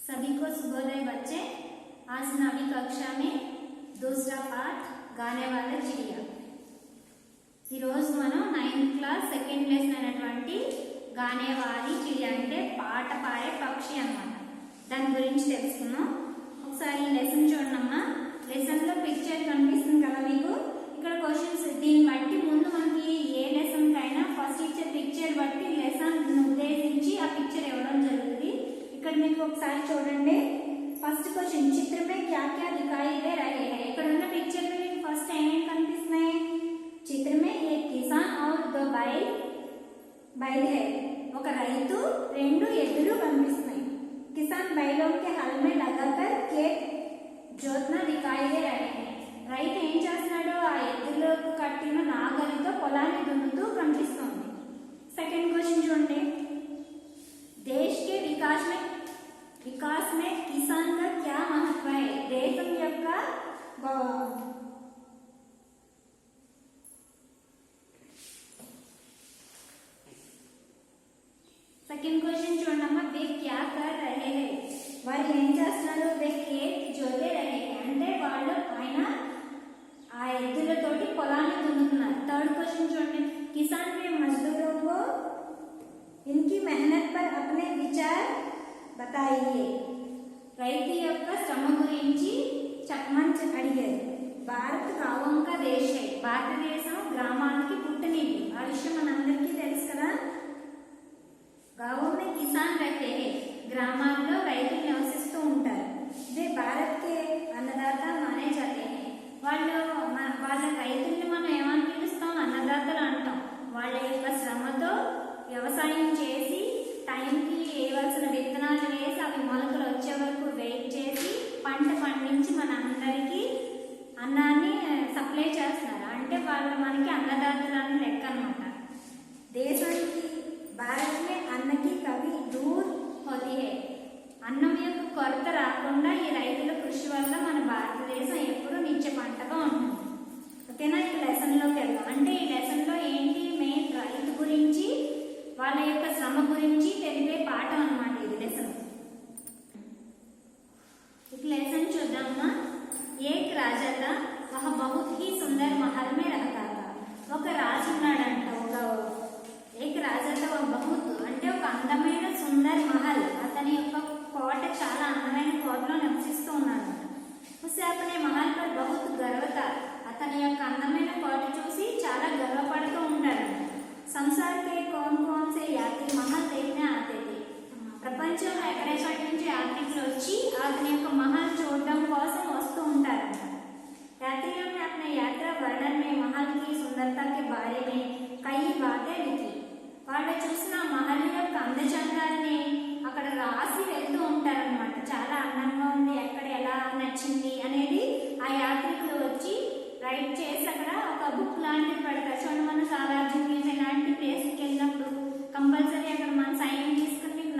सभी को शुभोदय बच्चे। आज 9वीं कक्षा में दूसरा पाठ गाने वाला चिड़िया। ఈరోజు మనం 9th క్లాస్ సెకండ్ లెసన్ అయినటువంటి గానే వాली చిడియా అంటే పాట పాడే పక్షి అన్నమాట। దాని గురించి తెలుసుకుందాం। ఒకసారి ఈ లెసన్ చూడండమ్మా। లెసన్ లో పిక్చర్ కనిపిస్తుంది కదా మీకు। ఇక్కడ క్వశ్చన్స్ దీన్ని బట్టి ముందు మనకి ఏ లెసన్ కైనా ఫస్ట్ ఇచ్చే పిక్చర్ బట్టి లెసన్ ఉద్దేశించి ఆ పిక్చర్ ఇవ్వడం జరుగుతుంది। ఇక్కడ మీకు ఒకసారి చూడండి। ఫస్ట్ క్వశ్చన్ చిత్ర में क्या क्या दिखाई दे रहे हैं। ఇక్కడ ఉన్న పిక్చర్ లో మీకు ఫస్ట్ ఏమేం కనిపిస్తున్నాయి। चित्र में एक किसान और दो बैल है। ఒక రైతు రెండు ఎద్దులు కనిపిస్తున్నాయి। किसान बैलों के हल में लगाकर खेत जोतना दिखाई दे रहे हैं। రైతు ఏం చేస్తున్నాడు ఆ ఎద్దులకు కట్టిన నాగలితో పొలాన్ని దున్నుతూ కనిపిస్తుంది। సెకండ్ క్వశ్చన్ చూడండి। देश के विकास में किसान का क्या महत्व है। దేశం యొక్క सेकंड क्वेश्चन చూడండమ్మా। वे क्या कर रहे हैं। వాళ్ళు ఏం చేస్తున్నారు। वे खेत जोते रहे हैं అంటే వాళ్ళు ఆయన ఆ ఎద్దులతోటి పొలాన్ని దున్నుతున్నారు। థర్డ్ క్వశ్చన్ చూడండి। किसान ने मजदूरों को इनकी मेहनत पर अपने विचार बताइए। రైతు యొక్క శ్రమ గురించి చెప్పమని అడిగారు। భారత్ गांवों का देश है। భారతదేశం గ్రామానికి పుట్టినిల్లు। ఆ విషయం మనందరికీ తెలుసు కదా। गांवों में किसान रहते हैं। ग्रामाల్లో రైతులు నివసిస్తూ ఉంటారు। वे भारत के अन्नदाता माने जाते हैं। వాళ్ళ రైతుల్ని మనం ఏమని పిలుస్తాం అన్నదాతలు అంటాం। వాళ్ళ యొక్క శ్రమతో వ్యవసాయం చేసి టైంకి వేయవలసిన విత్తనాలు వేసి అవి మొలకలు వచ్చే వరకు వెయిట్ చేసి పంట పండించి మన అందరికీ అన్నాన్ని సప్లై చేస్తున్నారు। అంటే వాళ్ళు మనకి అన్నదాతలు అని లెక్క అనమాట। దేశానికి भारत में अन्न की कभी दूर होती है। అన్నం యొక్క కొరత రాకుండా ఈ రైతుల కృషి వల్ల మన భారతదేశం ఎప్పుడూ నిత్య పంటగా ఉంటుంది। ఓకేనా। ఈ లెసన్ లోకి వెళ్దాం। అంటే ఈ లెసన్ లో ఏంటి మెయిన్ రైతు గురించి వాళ్ళ యొక్క శ్రమ గురించి తెలిపే పాఠం అన్నమాట ఇది లెసన్। ఇక లెసన్ చూద్దామా। एक राजा था वह बहुत ही सुंदर महल में रहता था। ఒక రాజు ఉన్నాడంట। एक राजा था वह बहुत అంటే ఒక అందమైన సుందర్ మహల్ అతని యొక్క కోట చాలా అందమైన కోటలో నివసిస్తూ ఉన్నాడు। उसे अपने महल पर बहुत गर्व था। అతని యొక్క అందమైన కోట చూసి చాలా గర్వపడుతూ ఉంటాడు। संसार के कौन से यात्री महल देखने आते थे। ప్రపంచంలో ఎక్కడెక్కడి నుంచి యాత్రికులు వచ్చి అతని యొక్క మహల్ చూడడం కోసం వస్తూ ఉంటారంట। यात्रियों ने अपने यात्रा वर्णन में महल की सुंदरता के बारे में कई बातें लिखी। వాళ్ళు చూసిన మహల్ యొక్క అందచందాలని అక్కడ రాసి వెళ్తూ ఉంటారనమాట। చాలా అందంగా ఉంది, ఎక్కడ ఎలా నచ్చింది అనేది ఆ యాత్రికులు వచ్చి రైట్ చేసి అక్కడ ఒక బుక్ లాంటిది పెడతారు। చూడండి మనం సాలార్జంగ్ మ్యూజియం లాంటి ప్లేస్కి వెళ్ళినప్పుడు కంపల్సరీ అక్కడ మన సైన్ తీసుకుని మీకు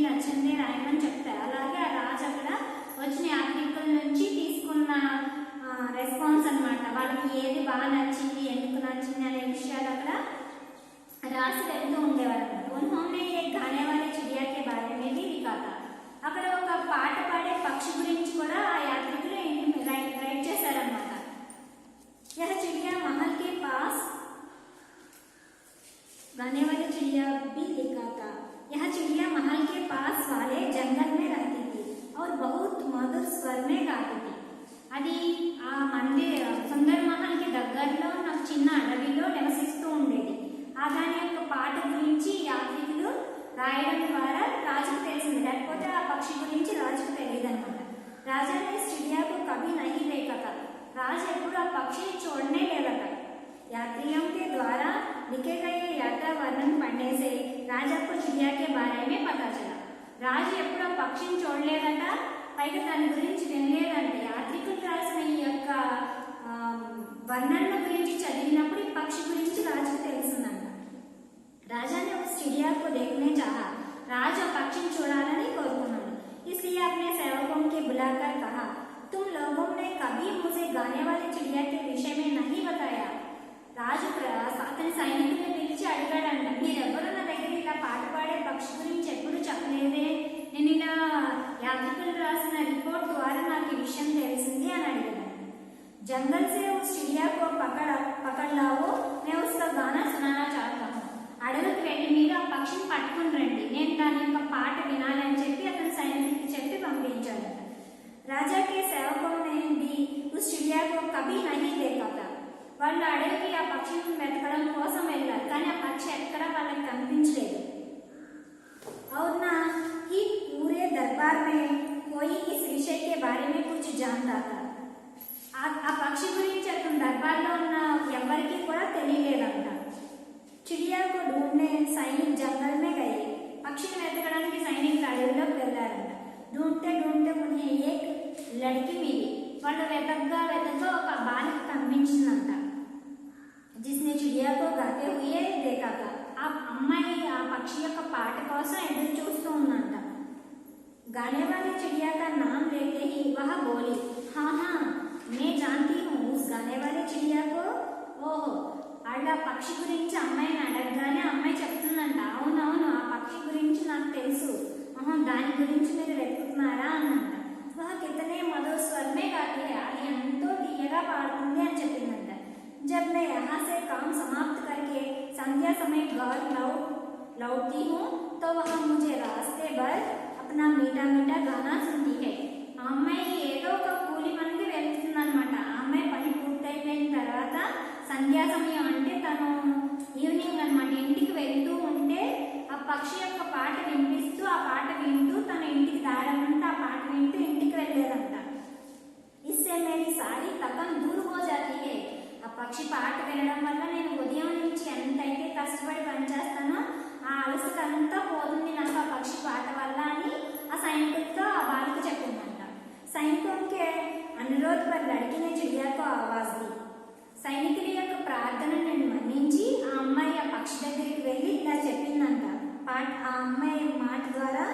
నచ్చింది రాయమని చెప్తారు। అలాగే ఆ రాజు అక్కడ వచ్చిన యాత్రికుల నుంచి తీసుకున్న రెస్పాన్స్ అనమాట। వాళ్ళకి ఏది బాగా నచ్చింది, ఎందుకు నచ్చింది అనే విషయాలు అక్కడ రాసి వెళ్తూ ఉండేవారు। उन्होंने एक गाने वाले चिड़िया के बारे में भी लिखा था। అక్కడ ఒక పాట పాడే పక్షి గురించి కూడా ఆ యాత్రికులు రైట్ చేశారన్నమాట। यह चिड़िया महल के पास गाने वाले चिड़िया भी लिखा था। यह चिड़िया महल के पास वाले जंगल में रहती थी और बहुत मधुर स्वर में गाती थी। అది ఆ మందిర్ సుందర్ మహల్ కి దగ్గరలో ఉన్న చిన్న అడవిలో నివసిస్తూ ఉండేది। ఆ దాని యొక్క పాట గురించి యాత్రికులు రాయడం ద్వారా రాజుకు తెలిసింది, లేకపోతే ఆ పక్షి గురించి రాజుకు తెలియదు అనమాట। రాజా ने इस चिड़िया को कभी नहीं देखा था। రాజు ఎప్పుడు ఆ పక్షిని చూడనే లేదట। यात्रियों के द्वारा लिखे गए यात्रा वर्णन पढ़ने से राजा को चिड़िया के बारे में पता चला। రాజు ఎప్పుడు ఆ పక్షిని చూడలేదట, పైగా దాని గురించి వినలేదంట। యాత్రికులు రాసిన ఈ యొక్క వర్ణన గురించి చదివినప్పుడు ఈ పక్షి గురించి రాజుకు తెలిసిందంట। राजा ने उस चिड़िया को देखने चाहा। राजा पक्षी चुड़ाने कोरुकुन्नाडु। इसलिए अपने सेवकों के बुलाकर कहा, तुम लोगों ने कभी मुझे गाने वाले चिड़िया के विषय में नहीं बताया। రాజు అతని సైనికుల్ని పిలిచి అడిగాడంట, మీరెవరు నా దగ్గర ఇలా పాట పాడే పక్షి గురించి ఎప్పుడు చెప్పలేదే, నేను ఇలా యాత్రికులు రాసిన రిపోర్ట్ ద్వారా నాకు ఈ విషయం తెలిసింది అని అడిగాను. जंगल से उस चिड़िया को पकड़ लाओ, मैं उसका गाना सुनाना चाहता हूँ. అడవికి వెళ్ళి మీరు ఆ పక్షిని పట్టుకుని రండి, నేను దాని యొక్క పాట వినాలని చెప్పి అతను సైనికుడికి చెప్పి పంపించాడు. రాజా के सेवकों ने भी उस चिड़िया को कभी नहीं देखा था. వాళ్ళు అడవికి ఆ పక్షిని వెతకడం కోసం వెళ్ళారు, కానీ ఆ పక్షి ఎక్కడ వాళ్ళకి కనిపించలేదు. और ना ही पूरे दरबार में कोई इस विषय के बारे में कुछ जानता था. ఆ పక్షి గురించి అతను దర్బార్లో ఉన్న ఎవరికి కూడా తెలియలేదంట. चिड़िया को ढूंढने सैनिक जंगल में गए. పక్షిని వెతకడానికి సైనికులు అడవిలోకి వెళ్ళారంట. ढूंढते ढूंढते उन्हें एक लड़की मिली. వాళ్ళు వెతగ్గా ఒక బాలిక కనిపించిందంట. जिसने चिड़िया को गाते हुए देखा था. ఆ అమ్మాయి ఆ పక్షి యొక్క పాట కోసం ఎదురు చూస్తూ ఉందంట. गाने वाली चिड़िया का नाम लेते ही वह बोली, हाँ हाँ मैं जानती हूँ उस गाने वाले चिड़िया को. ఓహో, వాళ్ళ పక్షి గురించి అమ్మాయిని అడగగానే అమ్మాయి చెప్తుందంట, అవునవును ఆ పక్షి గురించి నాకు తెలుసు, దాని గురించి మీరు వెతుకుతున్నారా అన్నంట. వహ కితనే మధుర స్వరమే గాతి హై, అది ఎంతో తీయగా పాడుతుంది అని చెప్పిందంట. జబ్ మే యహా సే కామ్ సమాప్త్ కర్కే సంధ్యా समय घर लौटती हूँ तो वह मुझे रास्ते भर अपना मीठा मीठा गाना सुनती है. ఆ అమ్మాయి ఏదో ఒక కూలి పనికి వెళ్తుంది అనమాట. ఆ అమ్మాయి పని పూర్తయిపోయిన తర్వాత సంధ్యా సమయం అంటే తను ఈవినింగ్ అనమాట ఇంటికి వెళ్తూ ఉంటే ఆ పక్షి యొక్క పాట వినిపిస్తూ ఆ పాట వింటూ తన ఇంటికి దారంతా ఆ పాట వింటూ ఇంటికి వెళ్ళేదంట. ఇస్సే మేరీ సారీ తపన్ దూర్ హో జాతీ హై. ఆ పక్షి పాట వినడం వల్ల నేను ఉదయం నుంచి ఎంతైతే కష్టపడి పనిచేస్తానో ఆ అలసట అంతా పోతుంది నాకు ఆ పక్షి పాట వల్ల అని ఆ సైనికుడితో ఆ బాలిక చెప్పిందంట. సైనికుల के अनुरोध पर लड़की ने चिड़िया को आवाज दी. సైనికుడి యొక్క ప్రార్థనను మన్నించి ఆ అమ్మాయి ఆ పక్షి దగ్గరికి వెళ్ళి ఇలా చెప్పిందంట. ఆ అమ్మాయి మాట ద్వారా,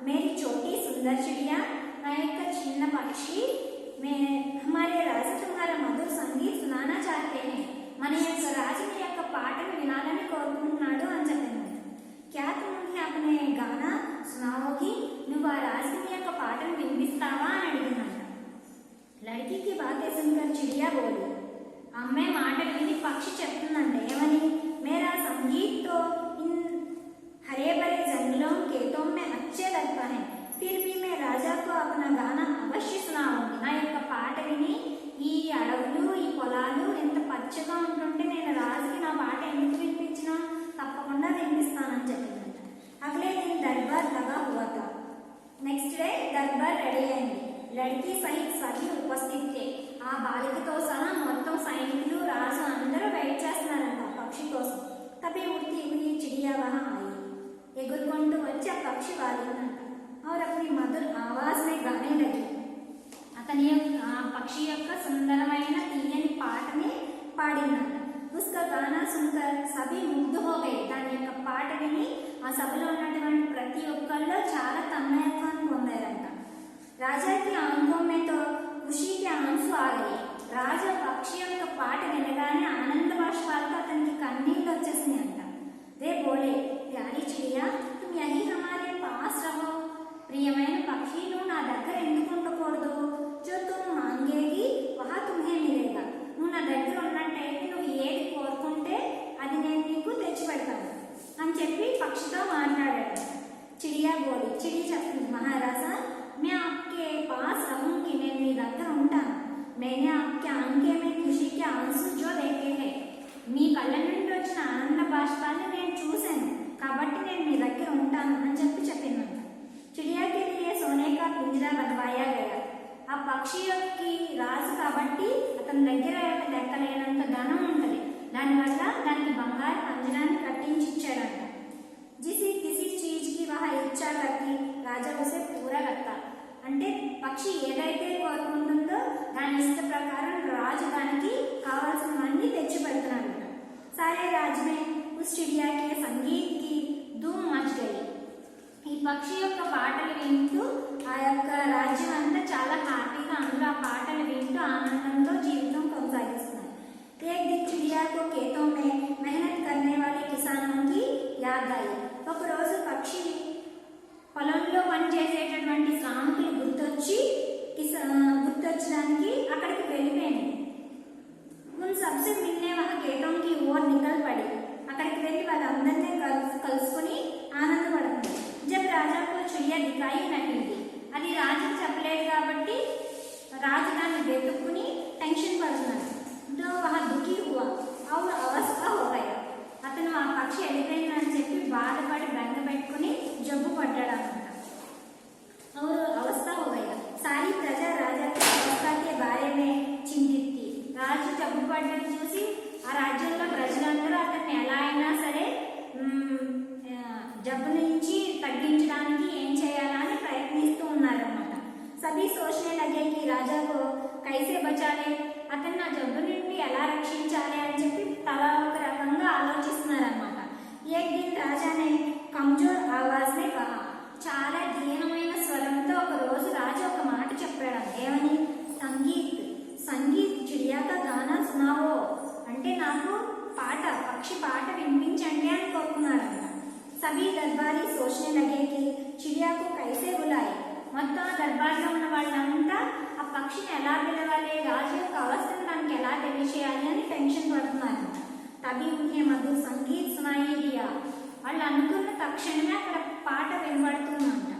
మేరీ చోటీ సుందర్ చిడియా, నా యొక్క చిన్న పక్షి, हमारे राजा तुम्हारा मधुर संगीत सुनाना चाहते हैं. మన యొక్క రాజుని యొక్క పాటను వినాలని కోరుకుంటున్నాడు అని చెప్పిందంట. क्या तुम उन्हें अपने गाना सुनाओगी? నువ్వు ఆ రాజుని యొక్క పాటను వినిపిస్తావా అని అడిగిందంట. लड़की की बातें सुनकर चिड़िया बोली. అమ్మాయి మాట విని పక్షి చెప్తుందంటే ఏమని, मेरा संगीत तो इन हरे भरे जंगलों खेतों में अच्छे लगता है, फिर भी मैं राजा को अपना गाना अवश्य सुनाऊंगी. నా యొక్క పాట విని ఈ అడవులు ఈ పొలాలు ఎంత పచ్చగా ఉంటుంటే నేను రాజుకి నా పాట ఎందుకు వినిపించినా తప్పకుండా వినిపిస్తానని చెప్పిందంట. అగలే दिन दरबार लगा हुआ था. నెక్స్ట్ డే దర్బార్ రెడీ అయింది. లడ్కీ సహిత్ సభి ఉపస్థిత్ थे. ఆ బాలికతో సహా మొత్తం సైనికులు రాజు అందరూ వెయిట్ చేస్తున్నారంట పక్షి కోసం. తబి ఉడ్తీ హుయి చిడియా వహా ఆయి. ఎగురుకుంటూ వచ్చి ఆ పక్షి వాలిందంట. और अपनी मधुर आवाज में गाने लगी. అతని ఆ పక్షి యొక్క సుందరమైన తీయని పాటని పాడిందంట. उसका गाना सुनकर सभी मुग्ध हो गए. దాని యొక్క పాట విని ఆ సభలో ఉన్నటువంటి ప్రతి ఒక్కళ్ళు చాలా తన్మయత్వాన్ని పొందారంట. రాజా కి ఆంఖోं में तो खुशी के आंसू आ गए. రాజా పక్షి యొక్క పాట వినగానే ఆనంద బాష్పాలతో అతనికి కన్నీళ్ళు వచ్చేసినాయంట. वे बोले, प्यारी चिड़िया तुम यही हमारे पास रहो. ప్రియమైన పక్షి నువ్వు నా దగ్గర ఎందుకు ఉండకూడదు? जो तुम मांगेगी वह तुम्हें मिलेगा. నువ్వు నా దగ్గర ఉన్నట్టయితే నువ్వు ఏది కోరుకుంటే అది నేను నీకు తెచ్చిపెడతాను అని చెప్పి పక్షితో మాట్లాడాడు. చిడియా బోలి, చిడి చెప్తుంది, మహారాజా मैं आपके पास रहूंगी, నేను మీ దగ్గర ఉంటాను. मैंने आपके आंखें में खुशी के आंसू जो देखे हैं. మీ కళ్ళ నుండి వచ్చిన ఆనంద బాష్పాన్ని నేను చూశాను కాబట్టి నేను మీ దగ్గర ఉంటాను అని చెప్పి చెప్పిందంట. चिड़िया के लिए सोने का पिंजरा बनवाया गया. ఆ పక్షి యొక్క రాజు కాబట్టి అతని దగ్గర లెక్కలేనంత ధనం ఉంటుంది. దానివల్ల దానికి బంగారు పంజరాన్ని కట్టించి ఇచ్చాడంట. जिसी किसी चीज की वह इच्छा करती राजा उसे पूरा करता. అంటే పక్షి ఏదైతే కోరుకుంటుందో దాని ఇష్ట ప్రకారం రాజు దానికి కావాల్సినవన్నీ తెచ్చి పెడుతున్నాడంట. सारे राज्य में उस चिड़िया के संगीत की धूम मच गई. ఈ పక్షి యొక్క పాటలు వింటూ ఆ యొక్క రాజ్యం అంతా చాలా హ్యాపీగా అందరూ ఆ పాటలు వింటూ ఆనందంతో జీవితం కొనసాగిస్తున్నారు. एक दिन चिड़िया को खेतों में मेहनत करने वाले किसानों की याद आई. ఒక రోజు పక్షి పొలంలో పనిచేసేటటువంటి శ్రామికుల नहीं दी। అది రాజుకి చెప్పలేదు కాబట్టి రాజు దాన్ని వెతుక్కుని టెన్షన్ పడుతున్నాడు. तो वह दुखी हुआ और अवस्था हो गया. అతను ఆ పక్షి వెళ్ళిపోయిందని చెప్పి బాధపడి బెంగ పెట్టుకుని జబ్బు పడ్డాడు అన్నమాట. और अवस्था हो गया. सारी प्रजा राजा की अवस्था के बारे में चिंतित थी. రాజు జబ్బు పడ్డది చూసి ఆ రాజ్యంలో ప్రజలందరూ అతన్ని ఎలా అయినా సరే జబ్బు నుంచి తగ్గించడానికి ఏం చేయాలా అని ప్రయత్నిస్తూ ఉన్నారన్నమాట. सभी सोचने लगे कि राजा को कैसे बचाले, అతన్ని ఆ జబ్బు నుండి ఎలా రక్షించాలి అని చెప్పి తలా ఒక రకంగా ఆలోచిస్తున్నారన్నమాట. एक दिन राजा ने कमजोर आवाज में कहा. చాలా దీనమైన స్వరంతో ఒక రోజు రాజు ఒక మాట చెప్పాడు. ఏమని? సంగీత్ చిడియా కా గానా సునావో, అంటే నాకు పక్షి పాట వినిపించండి అని కోరుకున్నారంట. సభీ దర్బారీ సోచనే లగే కి చిడియాకు కైసే బులాయి. మొత్తం ఆ దర్బార్లో ఉన్న వాళ్ళంతా ఆ పక్షిని ఎలా పిలవాలి, రాజు యొక్క అవస్థను దానికి ఎలా తెలియచేయాలి అని టెన్షన్ పడుతున్నారంట. తబీ ఉన్హే మధుర్ సంగీత్ సునాయి దియా. వాళ్ళు అనుకున్న తక్షణమే అక్కడ పాట వినబడుతుందంట.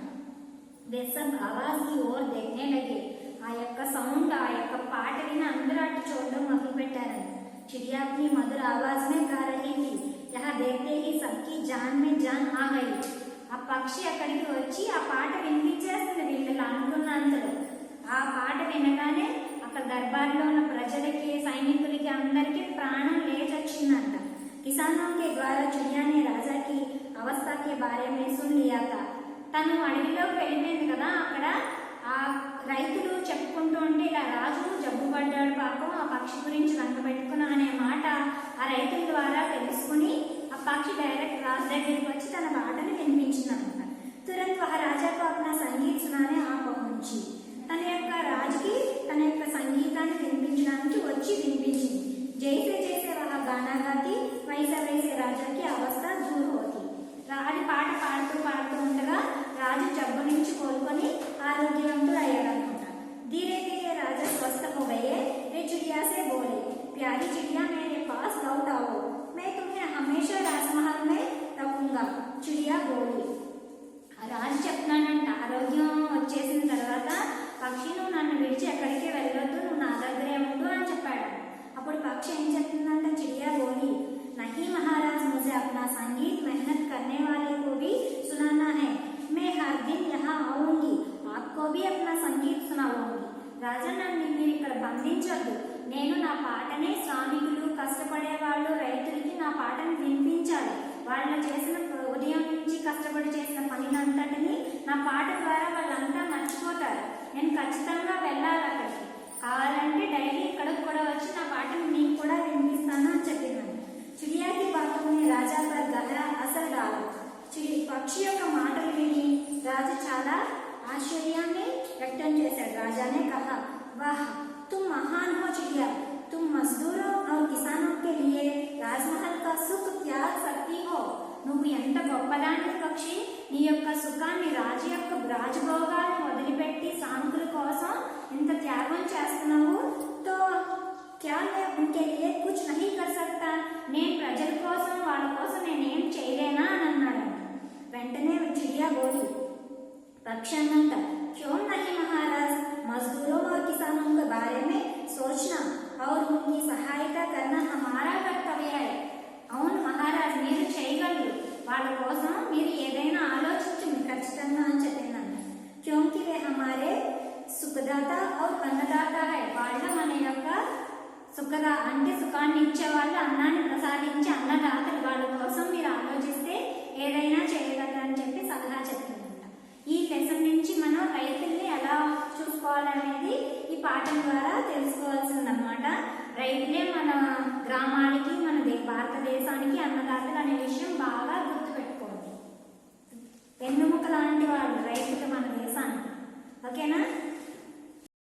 वे सब आवाज की ओर देखने लगे. ఆ యొక్క సౌండ్, ఆ యొక్క పాట విని అందరూ అటు చూడడం మొదలు పెట్టారంట. चिड़िया अपनी मधुर आवाज में गा रही थी. यहाँ देखते ही सबकी जान में जान आ गई. ఆ పక్షి అక్కడికి వచ్చి ఆ పాట వినిపించేస్తుంది వీళ్ళు అనుకున్నంతలో. ఆ పాట వినగానే అక్కడ దర్బార్లో ఉన్న ప్రజలకి, సైనికులకి అందరికీ ప్రాణం లేచొచ్చిందంట. किसानों के द्वारा चिड़िया ने राजा की अवस्था के बारे में सुन लिया था. తను అడవిలోకి వెళ్ళిపోయింది కదా, అక్కడ ఆ రైతులు చెప్పుకుంటూ ఉంటే ఇలా రాజు జబ్బు పడ్డాడు పాపం, ఆ పక్షి గురించి రంగ పెట్టుకున్నా అనే మాట ఆ రైతుల ద్వారా తెలుసుకుని ఆ పక్షి డైరెక్ట్ రాజు దగ్గరికి వచ్చి తన పాటను వినిపించిందనమాట. तुरंत वह राजा को अपना संगीत सुनाने आ पहुंची. తన యొక్క రాజుకి తన యొక్క సంగీతాన్ని వినిపించడానికి వచ్చి వినిపించింది. జైసే జైసే వహ గానా గాతి వైసే వైసే రాజా కి అవస్థ దూర్ హోతి. రాజు పాట పాడుతూ ఉండగా రాజు జబ్బు నుంచి కోలుకొని ఆరోగ్యవంతుడు అయ్యాడనమాట. धीरे धीरे राजा स्वस्थ हो गए. वे चिड़िया से बोले, प्यारी चिड़िया मेरे पास लौट आओ, मैं तुम्हें हमेशा राजमहल में रखूंगा. चिड़िया बोली. రాజు చెప్తున్నానంట, ఆరోగ్యం వచ్చేసిన తర్వాత పక్షి నువ్వు నన్ను విడిచి ఎక్కడికి వెళ్ళొద్దు, నువ్వు నా దగ్గరే ఉండు అని చెప్పాడు. అప్పుడు పక్షి ఏం చెప్తుందంట, चिड़िया बोली, नहीं महाराज, मुझे अपना संगीत मेहनत करने वाले को भी सुनाना है. मैं हर दिन यहाँ आऊंगी, आपको भी अपना संगीत सुनाऊंगी. రాజా నన్ను మీరు ఇక్కడ బంధించొద్దు, నేను నా పాటనే శ్రామికులు, కష్టపడే వాళ్ళు, రైతులకి నా పాటను వినిపించాలి. వాళ్ళు చేసిన ఉదయం నుంచి కష్టపడి చేసిన పనినంతటిని నా పాట ద్వారా వాళ్ళంతా మర్చిపోతారు. నేను ఖచ్చితంగా వెళ్ళాలి అక్కడికి. కావాలంటే డైలీ ఇక్కడికి కూడా వచ్చి నా పాటను నీకు కూడా వినిపిస్తాను అని చెప్పినాను. चिड़िया की बातों ने राजा पर गहरा असर डाला. పక్షి యొక్క మాటలు విని రాజు చాలా ఆశ్చర్యాన్ని వ్యక్తం చేశాడు. राजा ने कहा, वाह तुम महान हो चिड़िया, तुम मजदूरों और किसानों के लिए राजमहल का सुख त्याग सकती हो. నువ్వు ఎంత గొప్పదాన్ని పక్షి, నీ యొక్క సుఖాన్ని, రాజు యొక్క రాజభోగాన్ని వదిలిపెట్టి శ్రామికుల కోసం ఇంత త్యాగం చేస్తున్నావు. తో क्या मैं उनके लिए कुछ नहीं कर सकता, నేను ప్రజల కోసం వాళ్ళ కోసం నేనేం చేయలేనా అని అన్నాడంట. వెంటనే चिड़िया बोली, पक्षी अन्నంట, क्यों नहीं महाराज, मजदूरों और किसानों के बारे में सोचना और उनकी सहायता करना हमारा कर्तव्य है. అవును మహారాజ్, మీరు చేయగలరు, వాళ్ళ కోసం మీరు ఏదైనా ఆలోచించండి ఖచ్చితంగా అని చెప్పిందంట. क्योंकि वे हमारे सुखदाता और अन्नदाता है. వాళ్ళ మన యొక్క అంటే సుఖాన్ని ఇచ్చే వాళ్ళు, అన్నాన్ని ప్రసాదించే అన్నదాతలు. వాళ్ళ కోసం మీరు ఆలోచిస్తే ఏదైనా చేయగలరని చెప్పి సలహా చెప్తుందంట. ఈ లెసన్ నుంచి మనం రైతుల్ని ఎలా చూసుకోవాలనేది ఈ పాఠం ద్వారా తెలుసుకోవాల్సిందన్నమాట. రైతులే మన గ్రామాలకి, మన భారతదేశానికి అన్నదాతలు అనే విషయం బాగా గుర్తుపెట్టుకోండి. వెన్నుముక లాంటి వాళ్ళు రైతులు మన దేశానికి. ఓకేనా?